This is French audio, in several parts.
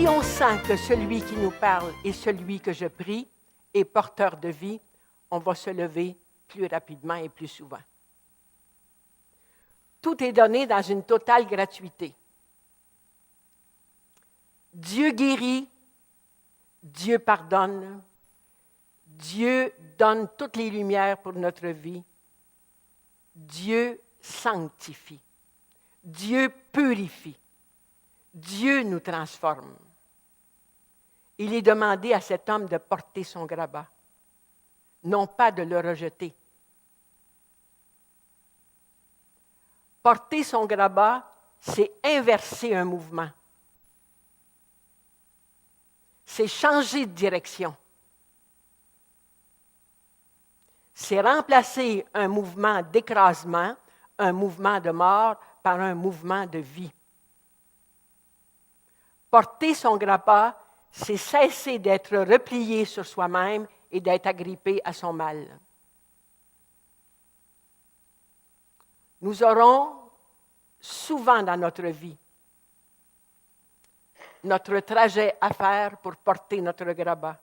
si on sent que celui qui nous parle et celui que je prie est porteur de vie, on va se lever plus rapidement et plus souvent. Tout est donné dans une totale gratuité. Dieu guérit, Dieu pardonne, Dieu donne toutes les lumières pour notre vie, Dieu sanctifie, Dieu purifie, Dieu nous transforme. Il est demandé à cet homme de porter son grabat, non pas de le rejeter. Porter son grabat, c'est inverser un mouvement. C'est changer de direction. C'est remplacer un mouvement d'écrasement, un mouvement de mort, par un mouvement de vie. Porter son grabat, c'est cesser d'être replié sur soi-même et d'être agrippé à son mal. Nous aurons souvent dans notre vie notre trajet à faire pour porter notre grabat.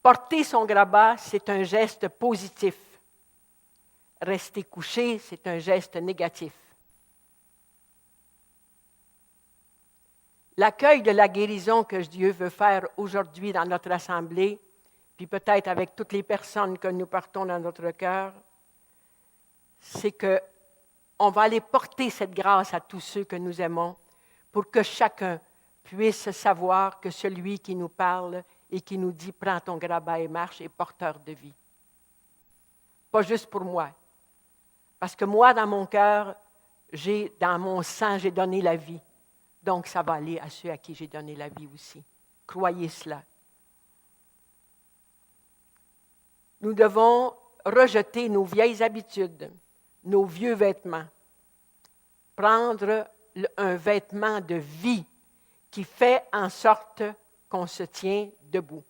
Porter son grabat, c'est un geste positif. Rester couché, c'est un geste négatif. L'accueil de la guérison que Dieu veut faire aujourd'hui dans notre assemblée, puis peut-être avec toutes les personnes que nous portons dans notre cœur, c'est qu'on va aller porter cette grâce à tous ceux que nous aimons pour que chacun puisse savoir que celui qui nous parle et qui nous dit « Prends ton grabat et marche » est porteur de vie. Pas juste pour moi. Parce que moi, dans mon cœur, dans mon sang, j'ai donné la vie. Donc, ça va aller à ceux à qui j'ai donné la vie aussi. Croyez cela. Nous devons rejeter nos vieilles habitudes, nos vieux vêtements. Prendre un vêtement de vie qui fait en sorte qu'on se tient debout,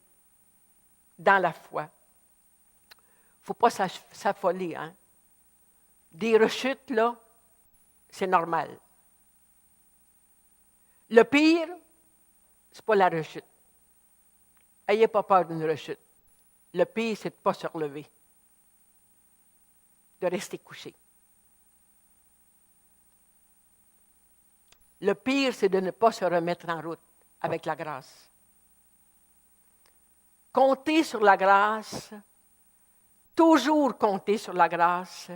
dans la foi. Il ne faut pas s'affoler, hein? Des rechutes, là, c'est normal. Le pire, ce n'est pas la rechute. N'ayez pas peur d'une rechute. Le pire, c'est de ne pas se relever, de rester couché. Le pire, c'est de ne pas se remettre en route avec la grâce. Compter sur la grâce, toujours compter sur la grâce,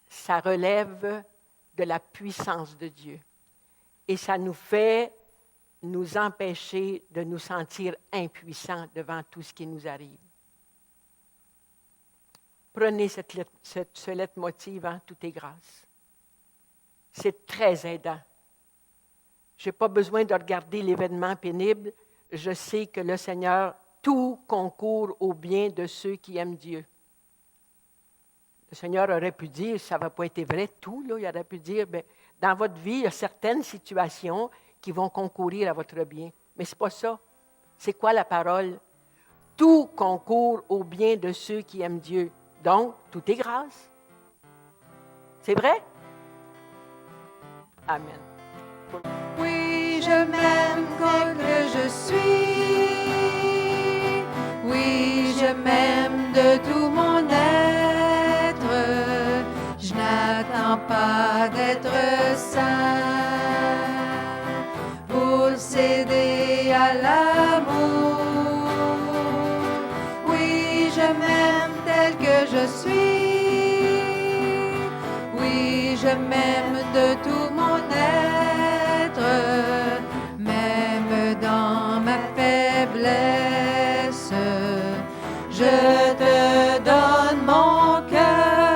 ça relève de la puissance de Dieu. Et ça nous fait nous empêcher de nous sentir impuissants devant tout ce qui nous arrive. Prenez ce leitmotiv, hein, tout est grâce. C'est très aidant. Je n'ai pas besoin de regarder l'événement pénible. Je sais que le Seigneur, tout concourt au bien de ceux qui aiment Dieu. Le Seigneur aurait pu dire, ça ne va pas être vrai, tout, là. Il aurait pu dire, bien, dans votre vie, il y a certaines situations qui vont concourir à votre bien. Mais ce n'est pas ça. C'est quoi la parole? Tout concourt au bien de ceux qui aiment Dieu. Donc, tout est grâce. C'est vrai? Amen. Oui, je m'aime comme je suis. Oui, je m'aime de tout mon être. Je n'attends pas d'être saint pour céder à l'amour. Oui, je m'aime tel que je suis. Oui, je m'aime de tout mon être, même dans ma faiblesse. Je te donne mon cœur.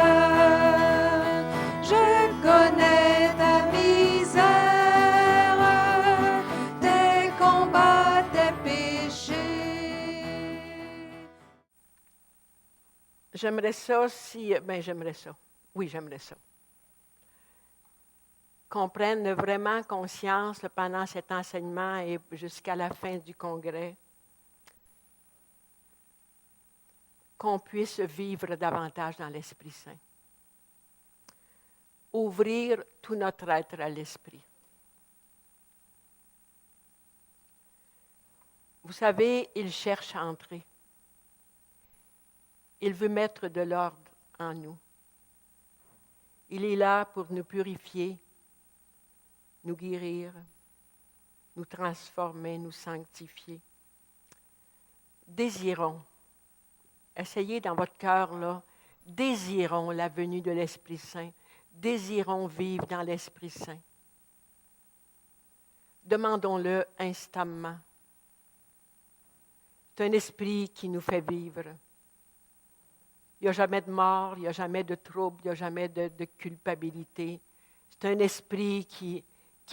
Je connais ta misère, tes combats, tes péchés. J'aimerais ça si... j'aimerais ça. Oui, j'aimerais ça. Qu'on prenne vraiment conscience pendant cet enseignement et jusqu'à la fin du congrès, qu'on puisse vivre davantage dans l'Esprit Saint. Ouvrir tout notre être à l'Esprit. Vous savez, il cherche à entrer. Il veut mettre de l'ordre en nous. Il est là pour nous purifier, nous guérir, nous transformer, nous sanctifier. Désirons, essayez dans votre cœur, là, désirons la venue de l'Esprit Saint. Désirons vivre dans l'Esprit Saint. Demandons-le instamment. C'est un esprit qui nous fait vivre. Il n'y a jamais de mort, il n'y a jamais de trouble, il n'y a jamais de culpabilité. C'est un esprit qui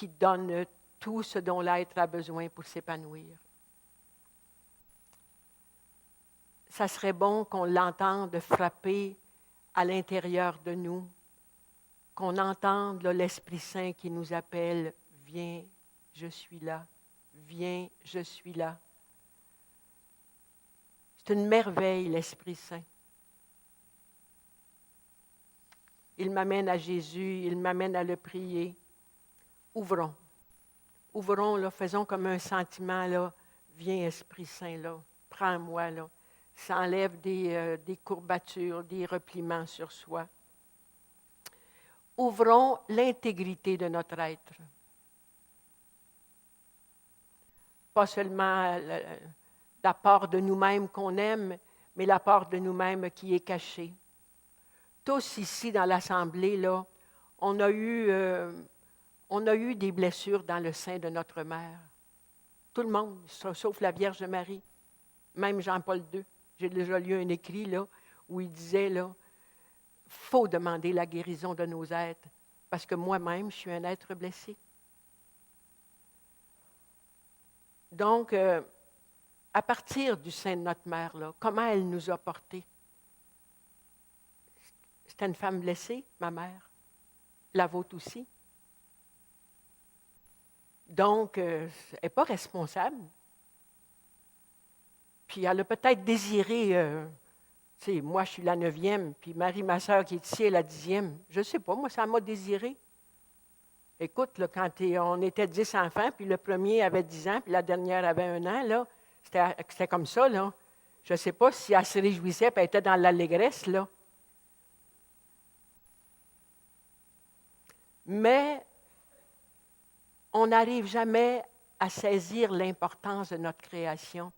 donne tout ce dont l'être a besoin pour s'épanouir. Ça serait bon qu'on l'entende frapper à l'intérieur de nous, qu'on entende là, l'Esprit Saint qui nous appelle « Viens, je suis là. Viens, je suis là. » C'est une merveille, l'Esprit Saint. Il m'amène à Jésus, il m'amène à le prier. Ouvrons. Ouvrons, là, faisons comme un sentiment, là. Viens, Esprit Saint, là. Prends-moi, là. Ça enlève des courbatures, des repliements sur soi. Ouvrons l'intégrité de notre être. Pas seulement la part de nous-mêmes qu'on aime, mais la part de nous-mêmes qui est cachée. Tous ici dans l'Assemblée, là, on a eu des blessures dans le sein de notre mère. Tout le monde, sauf la Vierge Marie. Même Jean-Paul II. J'ai déjà lu un écrit là, où il disait, là, faut demander la guérison de nos êtres, parce que moi-même, je suis un être blessé. Donc, à partir du sein de notre mère, là, comment elle nous a portés? C'était une femme blessée, ma mère. La vôtre aussi. Donc, elle n'est pas responsable. Puis elle a peut-être désiré, tu sais, moi je suis la 9e, puis Marie, ma sœur qui est ici, est la 10e. Je ne sais pas, moi ça m'a désiré. Écoute, là, quand on était 10 enfants, puis le premier avait 10 ans, puis la dernière avait 1 an, là, c'était comme ça, là. Je ne sais pas si elle se réjouissait, puis elle était dans l'allégresse, là. Mais on n'arrive jamais à saisir l'importance de notre création.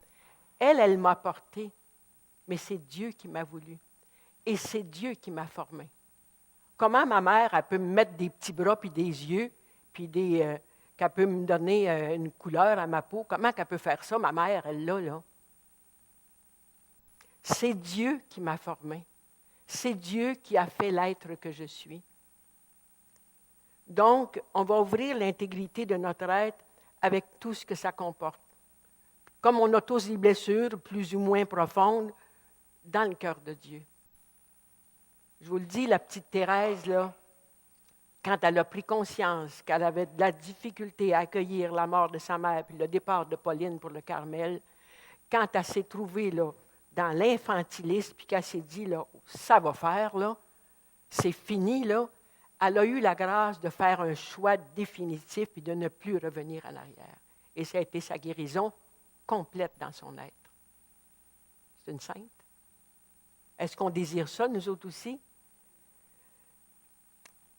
Elle m'a porté, mais c'est Dieu qui m'a voulu. Et c'est Dieu qui m'a formé. Comment ma mère, elle peut me mettre des petits bras puis des yeux, puis qu'elle peut me donner une couleur à ma peau? Comment qu'elle peut faire ça, ma mère, elle là? C'est Dieu qui m'a formé. C'est Dieu qui a fait l'être que je suis. Donc, on va ouvrir l'intégrité de notre être avec tout ce que ça comporte. Comme on a tous des blessures plus ou moins profondes dans le cœur de Dieu. Je vous le dis, la petite Thérèse, là, quand elle a pris conscience qu'elle avait de la difficulté à accueillir la mort de sa mère puis le départ de Pauline pour le Carmel, quand elle s'est trouvée là, dans l'infantilisme puis qu'elle s'est dit, là, ça va faire, là, c'est fini, là, elle a eu la grâce de faire un choix définitif et de ne plus revenir en arrière. Et ça a été sa guérison complète dans son être. C'est une sainte. Est-ce qu'on désire ça, nous autres aussi?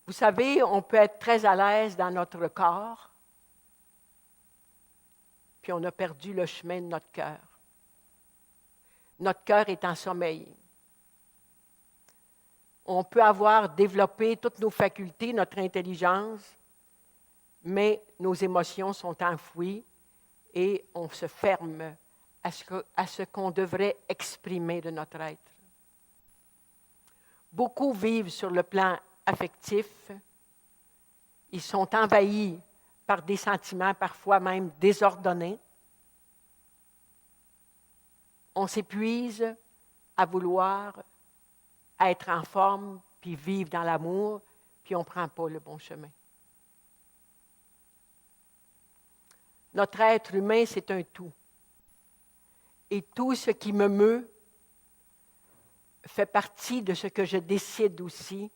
Vous savez, on peut être très à l'aise dans notre corps, puis on a perdu le chemin de notre cœur. Notre cœur est en sommeil. On peut avoir développé toutes nos facultés, notre intelligence, mais nos émotions sont enfouies et on se ferme à ce qu'on devrait exprimer de notre être. Beaucoup vivent sur le plan affectif. Ils sont envahis par des sentiments parfois même désordonnés. On s'épuise à vouloir être en forme, puis vivre dans l'amour, puis on ne prend pas le bon chemin. Notre être humain, c'est un tout. Et tout ce qui me meut fait partie de ce que je décide aussi.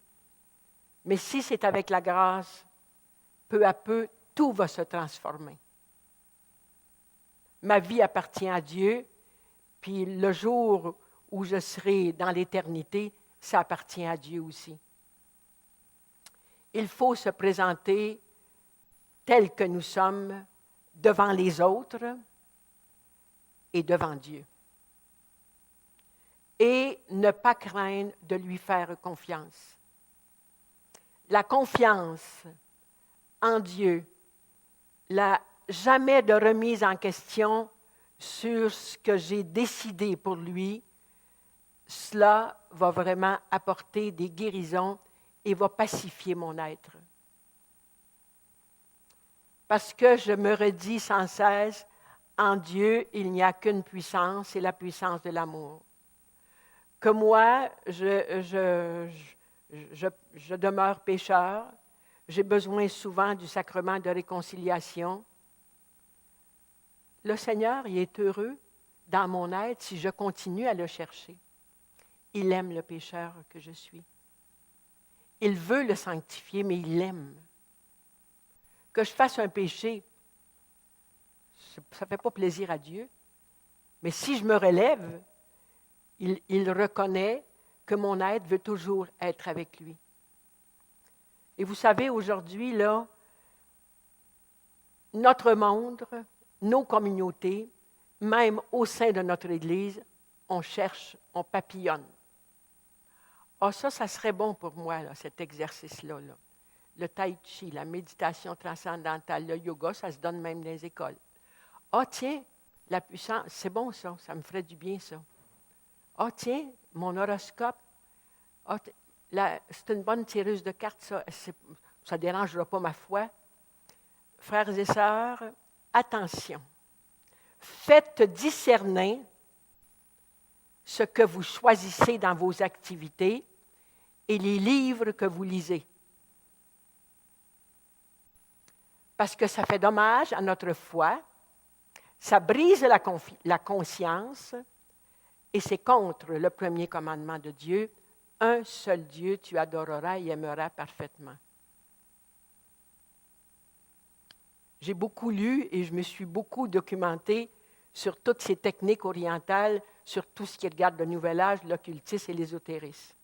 Mais si c'est avec la grâce, peu à peu, tout va se transformer. ma vie appartient à Dieu, puis le jour où je serai dans l'éternité, ça appartient à Dieu aussi. Il faut se présenter tel que nous sommes devant les autres et devant Dieu. Et ne pas craindre de lui faire confiance. La confiance en Dieu, jamais de remise en question sur ce que j'ai décidé pour lui, cela va vraiment apporter des guérisons et va pacifier mon être. Parce que je me redis sans cesse, en Dieu, il n'y a qu'une puissance, c'est la puissance de l'amour. Que moi, je demeure pécheur, j'ai besoin souvent du sacrement de réconciliation. Le Seigneur, il est heureux dans mon être si je continue à le chercher. Il aime le pécheur que je suis. Il veut le sanctifier, mais il l'aime. Que je fasse un péché, ça ne fait pas plaisir à Dieu. Mais si je me relève, il reconnaît que mon être veut toujours être avec lui. Et vous savez, aujourd'hui, là, notre monde, nos communautés, même au sein de notre Église, on cherche, on papillonne. Ah, ça serait bon pour moi, là, cet exercice-là. Là. Le tai chi, la méditation transcendantale, le yoga, ça se donne même dans les écoles. Ah, tiens, la puissance, c'est bon ça me ferait du bien ça. Ah, tiens, mon horoscope, c'est une bonne tireuse de cartes, ça ne dérangera pas ma foi. Frères et sœurs, attention. Faites discerner ce que vous choisissez dans vos activités et les livres que vous lisez. Parce que ça fait dommage à notre foi, ça brise la conscience et c'est contre le premier commandement de Dieu. Un seul Dieu, tu adoreras et aimeras parfaitement. J'ai beaucoup lu et je me suis beaucoup documentée sur toutes ces techniques orientales, sur tout ce qui regarde le Nouvel Âge, l'occultisme et l'ésotérisme.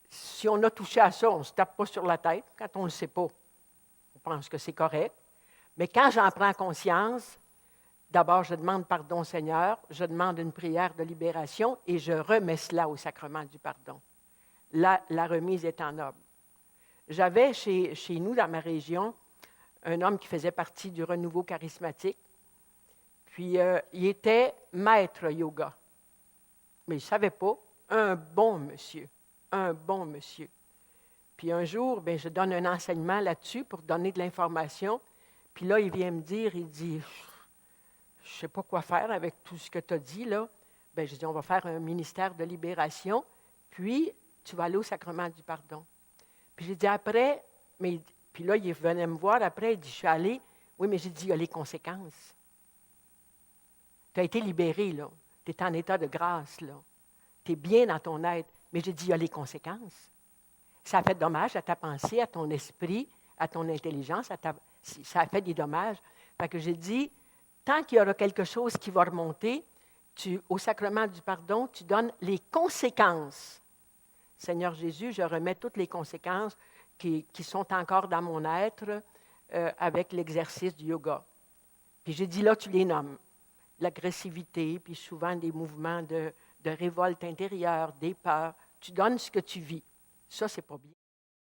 Si on a touché à ça, on ne se tape pas sur la tête. Quand on ne le sait pas, on pense que c'est correct. Mais quand j'en prends conscience, d'abord, je demande pardon au Seigneur, je demande une prière de libération et je remets cela au sacrement du pardon. Là, la remise est en ordre. J'avais chez nous, dans ma région, un homme qui faisait partie du renouveau charismatique. Puis, il était maître yoga. Mais il ne savait pas. Un bon monsieur. Puis un jour, je donne un enseignement là-dessus pour donner de l'information. Puis là, il vient me dire, il dit, je ne sais pas quoi faire avec tout ce que tu as dit, là. Je dis, on va faire un ministère de libération, puis tu vas aller au sacrement du pardon. Puis j'ai dit, après, puis là, il venait me voir après, il dit, je suis allé. Oui, mais j'ai dit, il y a les conséquences. Tu as été libéré, là. Tu es en état de grâce, là. Tu es bien dans ton être. Mais j'ai dit, il y a les conséquences. Ça a fait dommage à ta pensée, à ton esprit, à ton intelligence, ça a fait des dommages. Fait que j'ai dit, tant qu'il y aura quelque chose qui va remonter, au sacrement du pardon, tu donnes les conséquences. Seigneur Jésus, je remets toutes les conséquences qui sont encore dans mon être avec l'exercice du yoga. Puis j'ai dit, là, tu les nommes. L'agressivité, puis souvent des mouvements de révolte intérieure, des peurs. Tu donnes ce que tu vis. Ça, c'est pas bien.